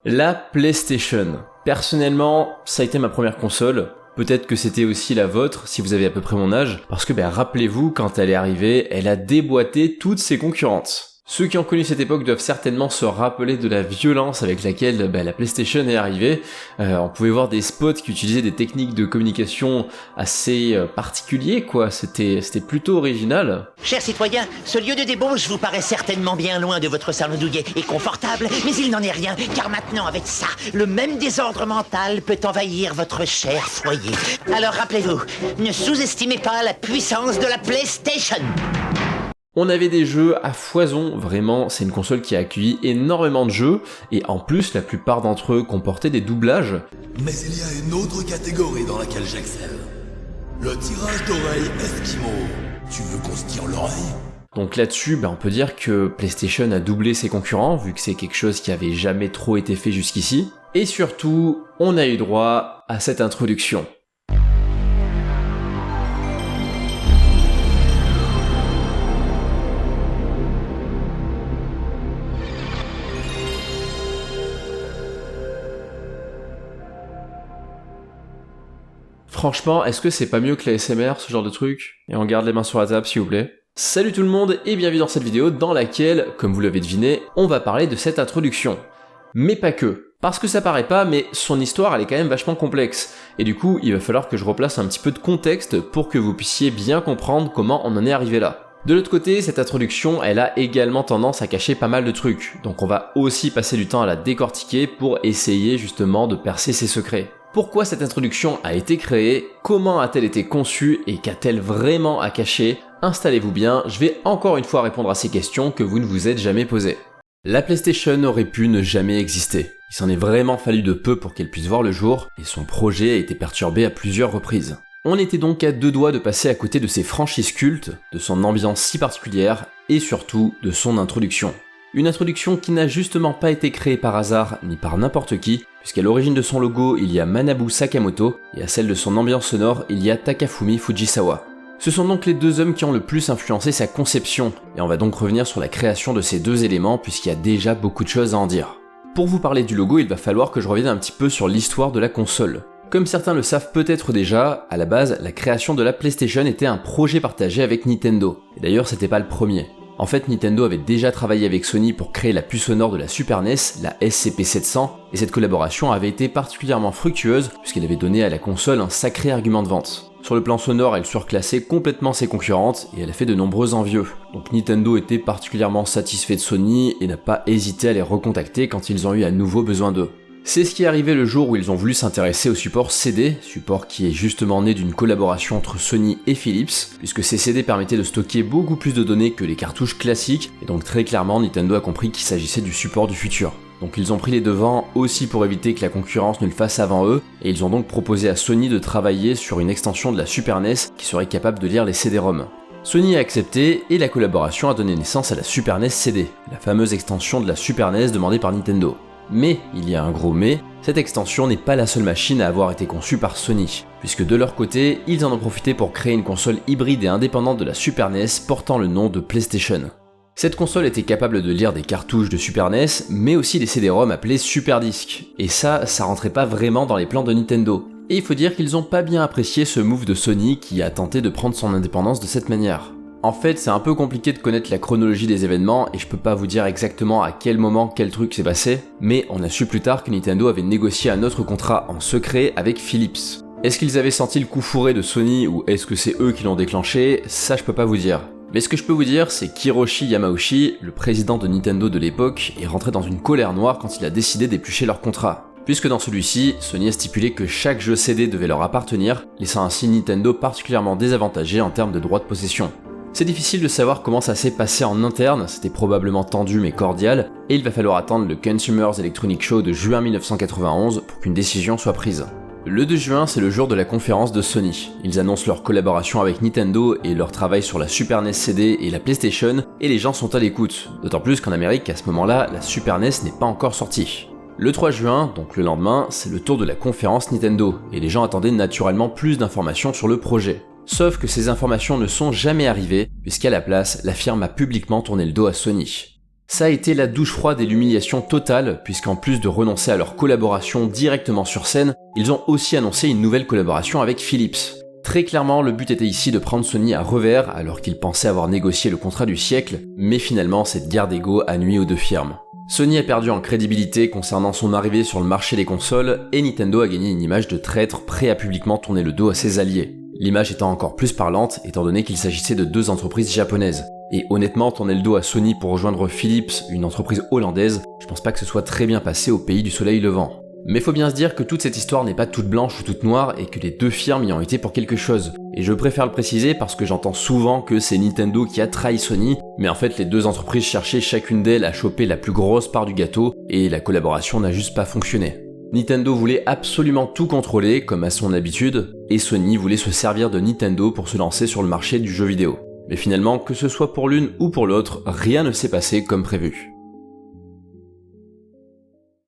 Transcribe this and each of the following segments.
La PlayStation. Personnellement, ça a été ma première console. Peut-être que c'était aussi la vôtre si vous avez à peu près mon âge, parce que rappelez-vous, quand elle est arrivée, elle a déboîté toutes ses concurrentes. Ceux qui ont connu cette époque doivent certainement se rappeler de la violence avec laquelle la PlayStation est arrivée. On pouvait voir des spots qui utilisaient des techniques de communication assez particulières, quoi. C'était plutôt original. Chers citoyens, ce lieu de débauche vous paraît certainement bien loin de votre salon douillet et confortable, mais il n'en est rien, car maintenant avec ça, le même désordre mental peut envahir votre cher foyer. Alors rappelez-vous, ne sous-estimez pas la puissance de la PlayStation. On avait des jeux à foison, vraiment, c'est une console qui a accueilli énormément de jeux, et en plus, la plupart d'entre eux comportaient des doublages. Mais il y a une autre catégorie dans laquelle j'excelle. Le tirage d'oreille Eskimo. Tu veux qu'on se tire l'oreille ? Donc là-dessus, on peut dire que PlayStation a doublé ses concurrents, vu que c'est quelque chose qui avait jamais trop été fait jusqu'ici. Et surtout, on a eu droit à cette introduction. Franchement, est-ce que c'est pas mieux que la SMR, ce genre de truc ? Et on garde les mains sur la table, s'il vous plaît. Salut tout le monde et bienvenue dans cette vidéo dans laquelle, comme vous l'avez deviné, on va parler de cette introduction. Mais pas que. Parce que ça paraît pas, mais son histoire elle est quand même vachement complexe. Et du coup, il va falloir que je replace un petit peu de contexte pour que vous puissiez bien comprendre comment on en est arrivé là. De l'autre côté, cette introduction, elle a également tendance à cacher pas mal de trucs. Donc on va aussi passer du temps à la décortiquer pour essayer justement de percer ses secrets. Pourquoi cette introduction a été créée, comment a-t-elle été conçue et qu'a-t-elle vraiment à cacher ? Installez-vous bien, je vais encore une fois répondre à ces questions que vous ne vous êtes jamais posées. La PlayStation aurait pu ne jamais exister. Il s'en est vraiment fallu de peu pour qu'elle puisse voir le jour, et son projet a été perturbé à plusieurs reprises. On était donc à deux doigts de passer à côté de ses franchises cultes, de son ambiance si particulière, et surtout de son introduction. Une introduction qui n'a justement pas été créée par hasard ni par n'importe qui, puisqu'à l'origine de son logo il y a Manabu Sakamoto, et à celle de son ambiance sonore il y a Takafumi Fujisawa. Ce sont donc les deux hommes qui ont le plus influencé sa conception, et on va donc revenir sur la création de ces deux éléments puisqu'il y a déjà beaucoup de choses à en dire. Pour vous parler du logo, il va falloir que je revienne un petit peu sur l'histoire de la console. Comme certains le savent peut-être déjà, à la base, la création de la PlayStation était un projet partagé avec Nintendo, et d'ailleurs c'était pas le premier. En fait, Nintendo avait déjà travaillé avec Sony pour créer la puce sonore de la Super NES, la SCP-700, et cette collaboration avait été particulièrement fructueuse puisqu'elle avait donné à la console un sacré argument de vente. Sur le plan sonore, elle surclassait complètement ses concurrentes et elle a fait de nombreux envieux. Donc Nintendo était particulièrement satisfait de Sony et n'a pas hésité à les recontacter quand ils ont eu à nouveau besoin d'eux. C'est ce qui est arrivé le jour où ils ont voulu s'intéresser au support CD, support qui est justement né d'une collaboration entre Sony et Philips, puisque ces CD permettaient de stocker beaucoup plus de données que les cartouches classiques, et donc très clairement Nintendo a compris qu'il s'agissait du support du futur. Donc ils ont pris les devants aussi pour éviter que la concurrence ne le fasse avant eux, et ils ont donc proposé à Sony de travailler sur une extension de la Super NES qui serait capable de lire les CD-ROM. Sony a accepté et la collaboration a donné naissance à la Super NES CD, la fameuse extension de la Super NES demandée par Nintendo. Mais, il y a un gros mais, cette extension n'est pas la seule machine à avoir été conçue par Sony, puisque de leur côté, ils en ont profité pour créer une console hybride et indépendante de la Super NES portant le nom de PlayStation. Cette console était capable de lire des cartouches de Super NES, mais aussi des CD-ROM appelés Super Disc, et ça rentrait pas vraiment dans les plans de Nintendo. Et il faut dire qu'ils ont pas bien apprécié ce move de Sony qui a tenté de prendre son indépendance de cette manière. En fait, c'est un peu compliqué de connaître la chronologie des événements et je peux pas vous dire exactement à quel moment quel truc s'est passé, mais on a su plus tard que Nintendo avait négocié un autre contrat en secret avec Philips. Est-ce qu'ils avaient senti le coup fourré de Sony ou est-ce que c'est eux qui l'ont déclenché? Ça je peux pas vous dire. Mais ce que je peux vous dire, c'est qu'Hiroshi Yamauchi, le président de Nintendo de l'époque, est rentré dans une colère noire quand il a décidé d'éplucher leur contrat. Puisque dans celui-ci, Sony a stipulé que chaque jeu CD devait leur appartenir, laissant ainsi Nintendo particulièrement désavantagé en termes de droits de possession. C'est difficile de savoir comment ça s'est passé en interne, c'était probablement tendu mais cordial, et il va falloir attendre le Consumers Electronic Show de juin 1991 pour qu'une décision soit prise. Le 2 juin, c'est le jour de la conférence de Sony. Ils annoncent leur collaboration avec Nintendo et leur travail sur la Super NES CD et la PlayStation, et les gens sont à l'écoute, d'autant plus qu'en Amérique, à ce moment-là, la Super NES n'est pas encore sortie. Le 3 juin, donc le lendemain, c'est le tour de la conférence Nintendo, et les gens attendaient naturellement plus d'informations sur le projet. Sauf que ces informations ne sont jamais arrivées, puisqu'à la place, la firme a publiquement tourné le dos à Sony. Ça a été la douche froide et l'humiliation totale, puisqu'en plus de renoncer à leur collaboration directement sur scène, ils ont aussi annoncé une nouvelle collaboration avec Philips. Très clairement, le but était ici de prendre Sony à revers alors qu'ils pensaient avoir négocié le contrat du siècle, mais finalement cette guerre d'ego a nui aux deux firmes. Sony a perdu en crédibilité concernant son arrivée sur le marché des consoles, et Nintendo a gagné une image de traître prêt à publiquement tourner le dos à ses alliés. L'image étant encore plus parlante étant donné qu'il s'agissait de deux entreprises japonaises. Et honnêtement, tourner le dos à Sony pour rejoindre Philips, une entreprise hollandaise, je pense pas que ce soit très bien passé au pays du soleil levant. Mais faut bien se dire que toute cette histoire n'est pas toute blanche ou toute noire et que les deux firmes y ont été pour quelque chose. Et je préfère le préciser parce que j'entends souvent que c'est Nintendo qui a trahi Sony, mais en fait les deux entreprises cherchaient chacune d'elles à choper la plus grosse part du gâteau et la collaboration n'a juste pas fonctionné. Nintendo voulait absolument tout contrôler, comme à son habitude, et Sony voulait se servir de Nintendo pour se lancer sur le marché du jeu vidéo. Mais finalement, que ce soit pour l'une ou pour l'autre, rien ne s'est passé comme prévu.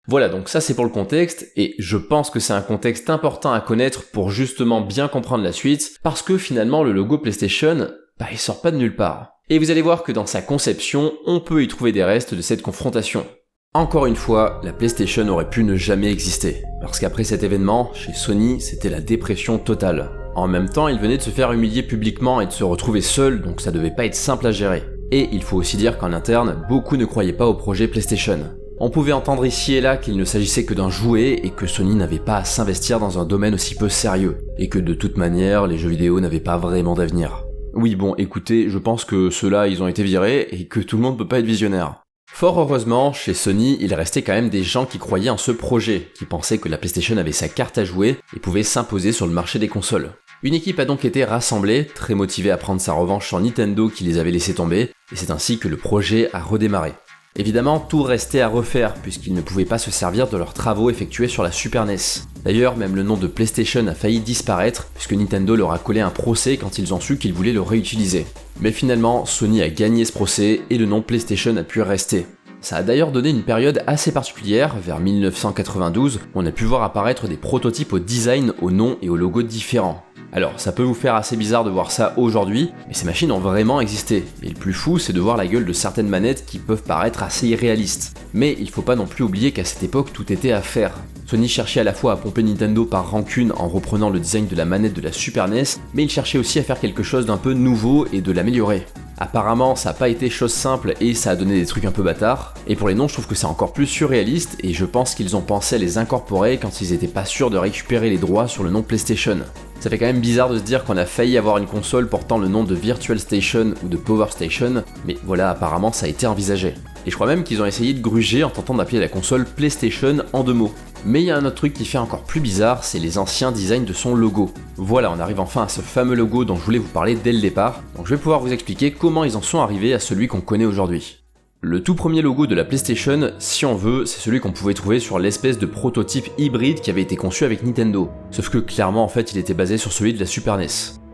Voilà, donc ça c'est pour le contexte, et je pense que c'est un contexte important à connaître pour justement bien comprendre la suite, parce que finalement le logo PlayStation, il sort pas de nulle part. Et vous allez voir que dans sa conception, on peut y trouver des restes de cette confrontation. Encore une fois, la PlayStation aurait pu ne jamais exister, parce qu'après cet événement, chez Sony, c'était la dépression totale. En même temps, il venait de se faire humilier publiquement et de se retrouver seul, donc ça devait pas être simple à gérer. Et il faut aussi dire qu'en interne, beaucoup ne croyaient pas au projet PlayStation. On pouvait entendre ici et là qu'il ne s'agissait que d'un jouet et que Sony n'avait pas à s'investir dans un domaine aussi peu sérieux, et que de toute manière, les jeux vidéo n'avaient pas vraiment d'avenir. Oui bon, écoutez, je pense que ceux-là, ils ont été virés et que tout le monde peut pas être visionnaire. Fort heureusement, chez Sony, il restait quand même des gens qui croyaient en ce projet, qui pensaient que la PlayStation avait sa carte à jouer et pouvait s'imposer sur le marché des consoles. Une équipe a donc été rassemblée, très motivée à prendre sa revanche sur Nintendo qui les avait laissés tomber, et c'est ainsi que le projet a redémarré. Évidemment, tout restait à refaire, puisqu'ils ne pouvaient pas se servir de leurs travaux effectués sur la Super NES. D'ailleurs, même le nom de PlayStation a failli disparaître, puisque Nintendo leur a collé un procès quand ils ont su qu'ils voulaient le réutiliser. Mais finalement, Sony a gagné ce procès, et le nom PlayStation a pu rester. Ça a d'ailleurs donné une période assez particulière, vers 1992, où on a pu voir apparaître des prototypes au design, au nom et au logo différents. Alors, ça peut vous faire assez bizarre de voir ça aujourd'hui, mais ces machines ont vraiment existé. Et le plus fou, c'est de voir la gueule de certaines manettes qui peuvent paraître assez irréalistes. Mais il faut pas non plus oublier qu'à cette époque, tout était à faire. Sony cherchait à la fois à pomper Nintendo par rancune en reprenant le design de la manette de la Super NES, mais il cherchait aussi à faire quelque chose d'un peu nouveau et de l'améliorer. Apparemment, ça n'a pas été chose simple et ça a donné des trucs un peu bâtards. Et pour les noms, je trouve que c'est encore plus surréaliste et je pense qu'ils ont pensé à les incorporer quand ils étaient pas sûrs de récupérer les droits sur le nom PlayStation. Ça fait quand même bizarre de se dire qu'on a failli avoir une console portant le nom de Virtual Station ou de Power Station, mais voilà, apparemment ça a été envisagé. Et je crois même qu'ils ont essayé de gruger en tentant d'appeler la console PlayStation en deux mots. Mais il y a un autre truc qui fait encore plus bizarre, c'est les anciens designs de son logo. Voilà, on arrive enfin à ce fameux logo dont je voulais vous parler dès le départ, donc je vais pouvoir vous expliquer comment ils en sont arrivés à celui qu'on connaît aujourd'hui. Le tout premier logo de la PlayStation, si on veut, c'est celui qu'on pouvait trouver sur l'espèce de prototype hybride qui avait été conçu avec Nintendo. Sauf que clairement en fait il était basé sur celui de la Super NES.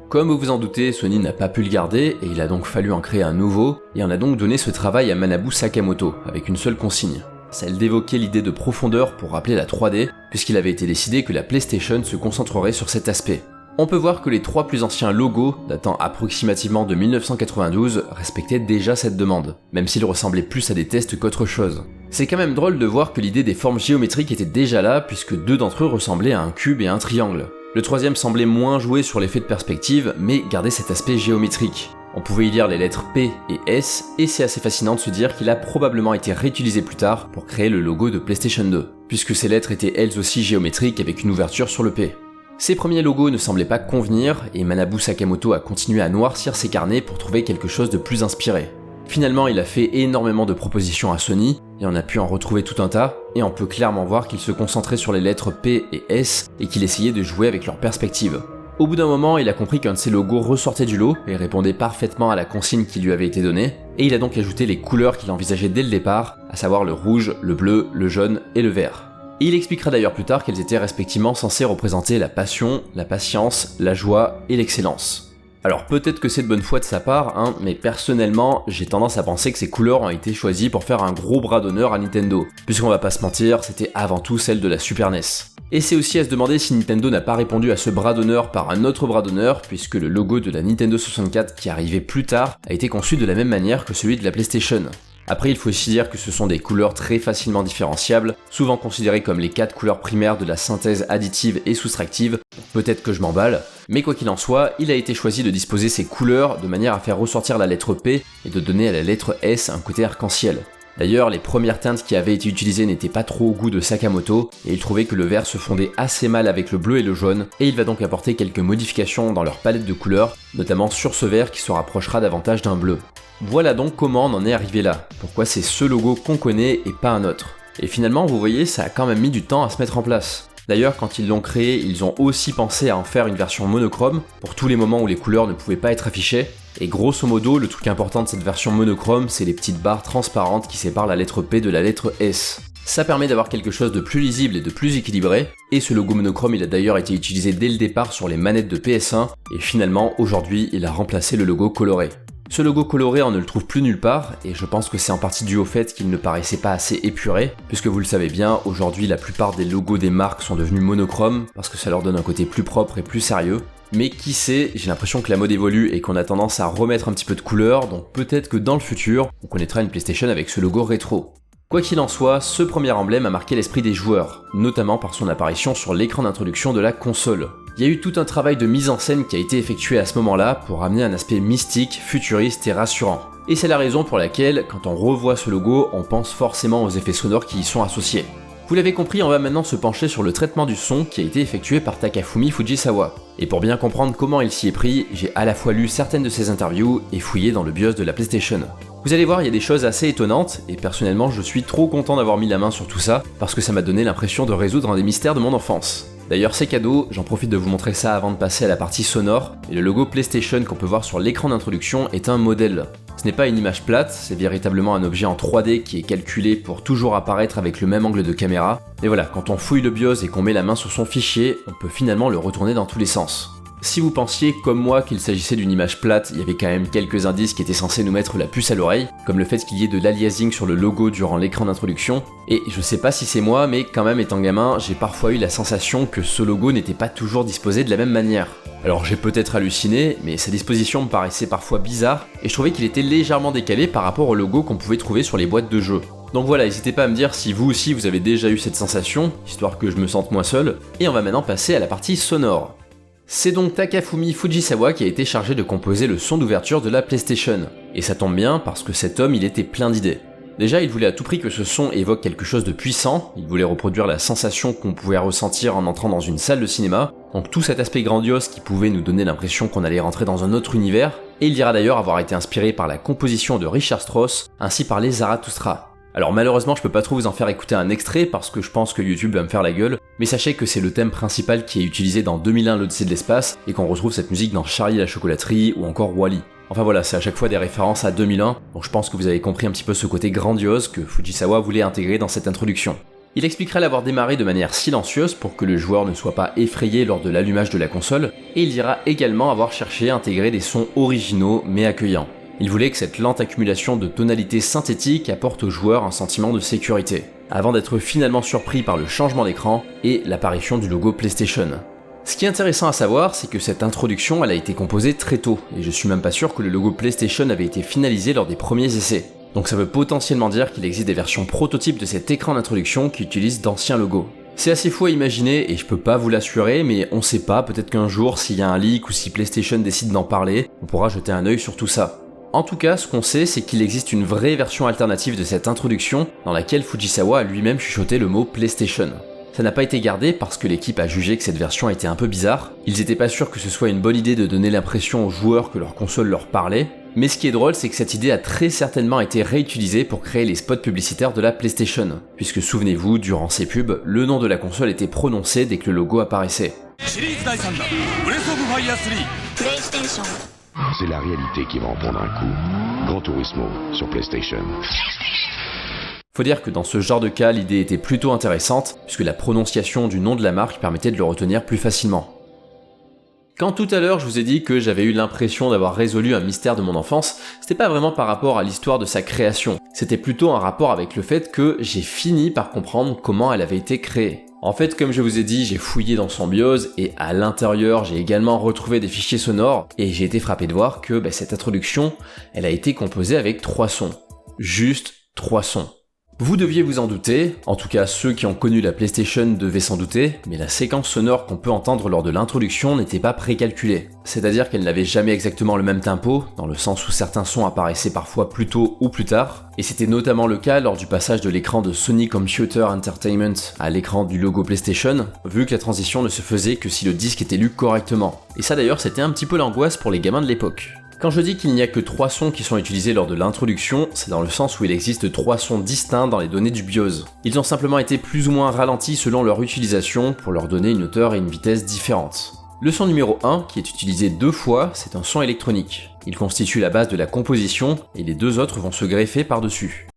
Comme vous vous en doutez, Sony n'a pas pu le garder et il a donc fallu en créer un nouveau, et on a donc donné ce travail à Manabu Sakamoto, avec une seule consigne. Celle d'évoquer l'idée de profondeur pour rappeler la 3D, puisqu'il avait été décidé que la PlayStation se concentrerait sur cet aspect. On peut voir que les trois plus anciens logos, datant approximativement de 1992, respectaient déjà cette demande, même s'ils ressemblaient plus à des tests qu'autre chose. C'est quand même drôle de voir que l'idée des formes géométriques était déjà là, puisque deux d'entre eux ressemblaient à un cube et un triangle. Le troisième semblait moins jouer sur l'effet de perspective, mais gardait cet aspect géométrique. On pouvait y lire les lettres P et S, et c'est assez fascinant de se dire qu'il a probablement été réutilisé plus tard pour créer le logo de PlayStation 2, puisque ces lettres étaient elles aussi géométriques avec une ouverture sur le P. Ces premiers logos ne semblaient pas convenir, et Manabu Sakamoto a continué à noircir ses carnets pour trouver quelque chose de plus inspiré. Finalement, il a fait énormément de propositions à Sony, et on a pu en retrouver tout un tas, et on peut clairement voir qu'il se concentrait sur les lettres P et S, et qu'il essayait de jouer avec leur perspective. Au bout d'un moment, il a compris qu'un de ses logos ressortait du lot, et répondait parfaitement à la consigne qui lui avait été donnée, et il a donc ajouté les couleurs qu'il envisageait dès le départ, à savoir le rouge, le bleu, le jaune et le vert. Et il expliquera d'ailleurs plus tard qu'elles étaient respectivement censées représenter la passion, la patience, la joie et l'excellence. Alors peut-être que c'est de bonne foi de sa part, mais personnellement, j'ai tendance à penser que ces couleurs ont été choisies pour faire un gros bras d'honneur à Nintendo, puisqu'on va pas se mentir, c'était avant tout celle de la Super NES. Et c'est aussi à se demander si Nintendo n'a pas répondu à ce bras d'honneur par un autre bras d'honneur, puisque le logo de la Nintendo 64 qui arrivait plus tard a été conçu de la même manière que celui de la PlayStation. Après, il faut aussi dire que ce sont des couleurs très facilement différenciables, souvent considérées comme les 4 couleurs primaires de la synthèse additive et soustractive. Peut-être que je m'emballe, mais quoi qu'il en soit, il a été choisi de disposer ces couleurs de manière à faire ressortir la lettre P et de donner à la lettre S un côté arc-en-ciel. D'ailleurs, les premières teintes qui avaient été utilisées n'étaient pas trop au goût de Sakamoto, et il trouvait que le vert se fondait assez mal avec le bleu et le jaune, et il va donc apporter quelques modifications dans leur palette de couleurs, notamment sur ce vert qui se rapprochera davantage d'un bleu. Voilà donc comment on en est arrivé là, pourquoi c'est ce logo qu'on connaît et pas un autre. Et finalement, vous voyez, ça a quand même mis du temps à se mettre en place. D'ailleurs, quand ils l'ont créé, ils ont aussi pensé à en faire une version monochrome, pour tous les moments où les couleurs ne pouvaient pas être affichées, et grosso modo, le truc important de cette version monochrome, c'est les petites barres transparentes qui séparent la lettre P de la lettre S. Ça permet d'avoir quelque chose de plus lisible et de plus équilibré, et ce logo monochrome il a d'ailleurs été utilisé dès le départ sur les manettes de PS1, et finalement, aujourd'hui, il a remplacé le logo coloré. Ce logo coloré, on ne le trouve plus nulle part, et je pense que c'est en partie dû au fait qu'il ne paraissait pas assez épuré, puisque vous le savez bien, aujourd'hui la plupart des logos des marques sont devenus monochromes, parce que ça leur donne un côté plus propre et plus sérieux. Mais qui sait, j'ai l'impression que la mode évolue et qu'on a tendance à remettre un petit peu de couleur, donc peut-être que dans le futur, on connaîtra une PlayStation avec ce logo rétro. Quoi qu'il en soit, ce premier emblème a marqué l'esprit des joueurs, notamment par son apparition sur l'écran d'introduction de la console. Il y a eu tout un travail de mise en scène qui a été effectué à ce moment-là pour amener un aspect mystique, futuriste et rassurant. Et c'est la raison pour laquelle, quand on revoit ce logo, on pense forcément aux effets sonores qui y sont associés. Vous l'avez compris, on va maintenant se pencher sur le traitement du son qui a été effectué par Takafumi Fujisawa. Et pour bien comprendre comment il s'y est pris, j'ai à la fois lu certaines de ses interviews et fouillé dans le BIOS de la PlayStation. Vous allez voir, il y a des choses assez étonnantes, et personnellement je suis trop content d'avoir mis la main sur tout ça, parce que ça m'a donné l'impression de résoudre un des mystères de mon enfance. D'ailleurs c'est cadeau, j'en profite de vous montrer ça avant de passer à la partie sonore, et le logo PlayStation qu'on peut voir sur l'écran d'introduction est un modèle. Ce n'est pas une image plate, c'est véritablement un objet en 3D qui est calculé pour toujours apparaître avec le même angle de caméra, et voilà, quand on fouille le BIOS et qu'on met la main sur son fichier, on peut finalement le retourner dans tous les sens. Si vous pensiez, comme moi, qu'il s'agissait d'une image plate, il y avait quand même quelques indices qui étaient censés nous mettre la puce à l'oreille, comme le fait qu'il y ait de l'aliasing sur le logo durant l'écran d'introduction, et je sais pas si c'est moi, mais quand même étant gamin, j'ai parfois eu la sensation que ce logo n'était pas toujours disposé de la même manière. Alors j'ai peut-être halluciné, mais sa disposition me paraissait parfois bizarre, et je trouvais qu'il était légèrement décalé par rapport au logo qu'on pouvait trouver sur les boîtes de jeux. Donc voilà, n'hésitez pas à me dire si vous aussi vous avez déjà eu cette sensation, histoire que je me sente moins seul, et on va maintenant passer à la partie sonore. C'est donc Takafumi Fujisawa qui a été chargé de composer le son d'ouverture de la PlayStation. Et ça tombe bien parce que cet homme il était plein d'idées. Déjà il voulait à tout prix que ce son évoque quelque chose de puissant, il voulait reproduire la sensation qu'on pouvait ressentir en entrant dans une salle de cinéma, donc tout cet aspect grandiose qui pouvait nous donner l'impression qu'on allait rentrer dans un autre univers, et il dira d'ailleurs avoir été inspiré par la composition de Richard Strauss, ainsi par les Zarathustra. Alors malheureusement je peux pas trop vous en faire écouter un extrait parce que je pense que YouTube va me faire la gueule, mais sachez que c'est le thème principal qui est utilisé dans 2001 l'Odyssée de l'espace et qu'on retrouve cette musique dans Charlie et la chocolaterie ou encore Wall-E. Enfin voilà, c'est à chaque fois des références à 2001, donc je pense que vous avez compris un petit peu ce côté grandiose que Fujisawa voulait intégrer dans cette introduction. Il expliquera l'avoir démarré de manière silencieuse pour que le joueur ne soit pas effrayé lors de l'allumage de la console, et il dira également avoir cherché à intégrer des sons originaux mais accueillants. Il voulait que cette lente accumulation de tonalités synthétiques apporte au joueur un sentiment de sécurité, avant d'être finalement surpris par le changement d'écran et l'apparition du logo PlayStation. Ce qui est intéressant à savoir, c'est que cette introduction elle a été composée très tôt, et je suis même pas sûr que le logo PlayStation avait été finalisé lors des premiers essais. Donc ça veut potentiellement dire qu'il existe des versions prototypes de cet écran d'introduction qui utilisent d'anciens logos. C'est assez fou à imaginer et je peux pas vous l'assurer, mais on sait pas, peut-être qu'un jour s'il y a un leak ou si PlayStation décide d'en parler, on pourra jeter un œil sur tout ça. En tout cas, ce qu'on sait, c'est qu'il existe une vraie version alternative de cette introduction dans laquelle Fujisawa a lui-même chuchoté le mot PlayStation. Ça n'a pas été gardé parce que l'équipe a jugé que cette version était un peu bizarre, ils étaient pas sûrs que ce soit une bonne idée de donner l'impression aux joueurs que leur console leur parlait, mais ce qui est drôle c'est que cette idée a très certainement été réutilisée pour créer les spots publicitaires de la PlayStation, puisque souvenez-vous, durant ces pubs, le nom de la console était prononcé dès que le logo apparaissait. C'est la réalité qui va en prendre un coup. Gran Turismo sur PlayStation. Faut dire que dans ce genre de cas, l'idée était plutôt intéressante, puisque la prononciation du nom de la marque permettait de le retenir plus facilement. Quand tout à l'heure je vous ai dit que j'avais eu l'impression d'avoir résolu un mystère de mon enfance, c'était pas vraiment par rapport à l'histoire de sa création, c'était plutôt un rapport avec le fait que j'ai fini par comprendre comment elle avait été créée. En fait, comme je vous ai dit, j'ai fouillé dans son BIOS et à l'intérieur, j'ai également retrouvé des fichiers sonores et j'ai été frappé de voir que cette introduction, elle a été composée avec 3 sons. Juste 3 sons. Vous deviez vous en douter, en tout cas ceux qui ont connu la PlayStation devaient s'en douter, mais la séquence sonore qu'on peut entendre lors de l'introduction n'était pas précalculée. C'est-à-dire qu'elle n'avait jamais exactement le même tempo, dans le sens où certains sons apparaissaient parfois plus tôt ou plus tard, et c'était notamment le cas lors du passage de l'écran de Sony Computer Entertainment à l'écran du logo PlayStation, vu que la transition ne se faisait que si le disque était lu correctement. Et ça d'ailleurs c'était un petit peu l'angoisse pour les gamins de l'époque. Quand je dis qu'il n'y a que 3 sons qui sont utilisés lors de l'introduction, c'est dans le sens où il existe 3 sons distincts dans les données du BIOS. Ils ont simplement été plus ou moins ralentis selon leur utilisation pour leur donner une hauteur et une vitesse différentes. Le son numéro 1, qui est utilisé 2 fois, c'est un son électronique. Il constitue la base de la composition et les 2 autres vont se greffer par-dessus.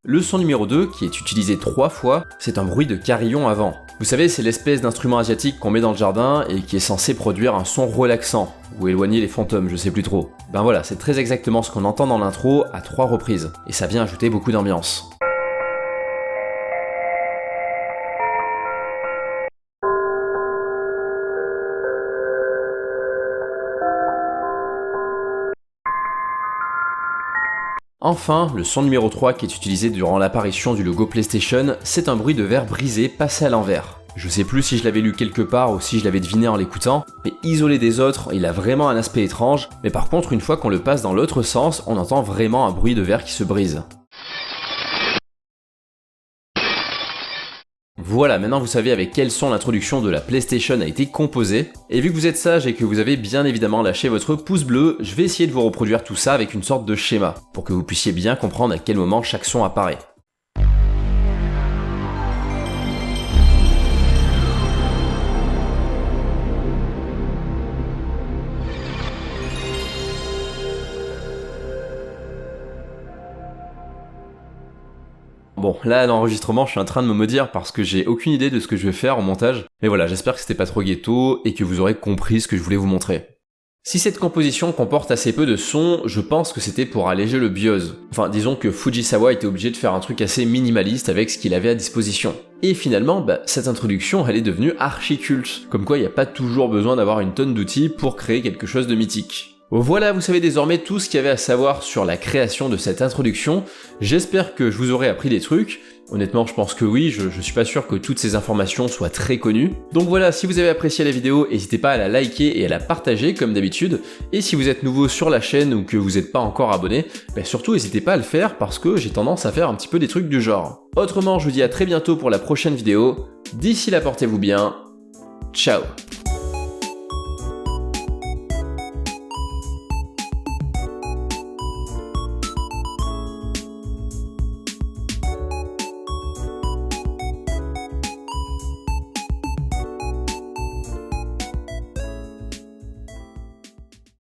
Le son numéro 2, qui est utilisé 3 fois, c'est un bruit de carillon avant. Vous savez, c'est l'espèce d'instrument asiatique qu'on met dans le jardin et qui est censé produire un son relaxant, ou éloigner les fantômes, je sais plus trop. Ben voilà, c'est très exactement ce qu'on entend dans l'intro à 3 reprises, et ça vient ajouter beaucoup d'ambiance. Enfin, le son numéro 3 qui est utilisé durant l'apparition du logo PlayStation, c'est un bruit de verre brisé passé à l'envers. Je sais plus si je l'avais lu quelque part ou si je l'avais deviné en l'écoutant, mais isolé des autres, il a vraiment un aspect étrange, mais par contre une fois qu'on le passe dans l'autre sens, on entend vraiment un bruit de verre qui se brise. Voilà, maintenant vous savez avec quel son l'introduction de la PlayStation a été composée, et vu que vous êtes sage et que vous avez bien évidemment lâché votre pouce bleu, je vais essayer de vous reproduire tout ça avec une sorte de schéma, pour que vous puissiez bien comprendre à quel moment chaque son apparaît. Bon, là à l'enregistrement, je suis en train de me maudire parce que j'ai aucune idée de ce que je vais faire en montage. Mais voilà, j'espère que c'était pas trop ghetto et que vous aurez compris ce que je voulais vous montrer. Si cette composition comporte assez peu de sons, je pense que c'était pour alléger le BIOS. Enfin, disons que Fujisawa était obligé de faire un truc assez minimaliste avec ce qu'il avait à disposition. Et finalement, cette introduction, elle est devenue archi culte. Comme quoi, il n'y a pas toujours besoin d'avoir une tonne d'outils pour créer quelque chose de mythique. Voilà, vous savez désormais tout ce qu'il y avait à savoir sur la création de cette introduction. J'espère que je vous aurai appris des trucs. Honnêtement, je pense que oui, je suis pas sûr que toutes ces informations soient très connues. Donc voilà, si vous avez apprécié la vidéo, n'hésitez pas à la liker et à la partager comme d'habitude. Et si vous êtes nouveau sur la chaîne ou que vous n'êtes pas encore abonné, surtout n'hésitez pas à le faire parce que j'ai tendance à faire un petit peu des trucs du genre. Autrement, je vous dis à très bientôt pour la prochaine vidéo. D'ici là, portez-vous bien. Ciao.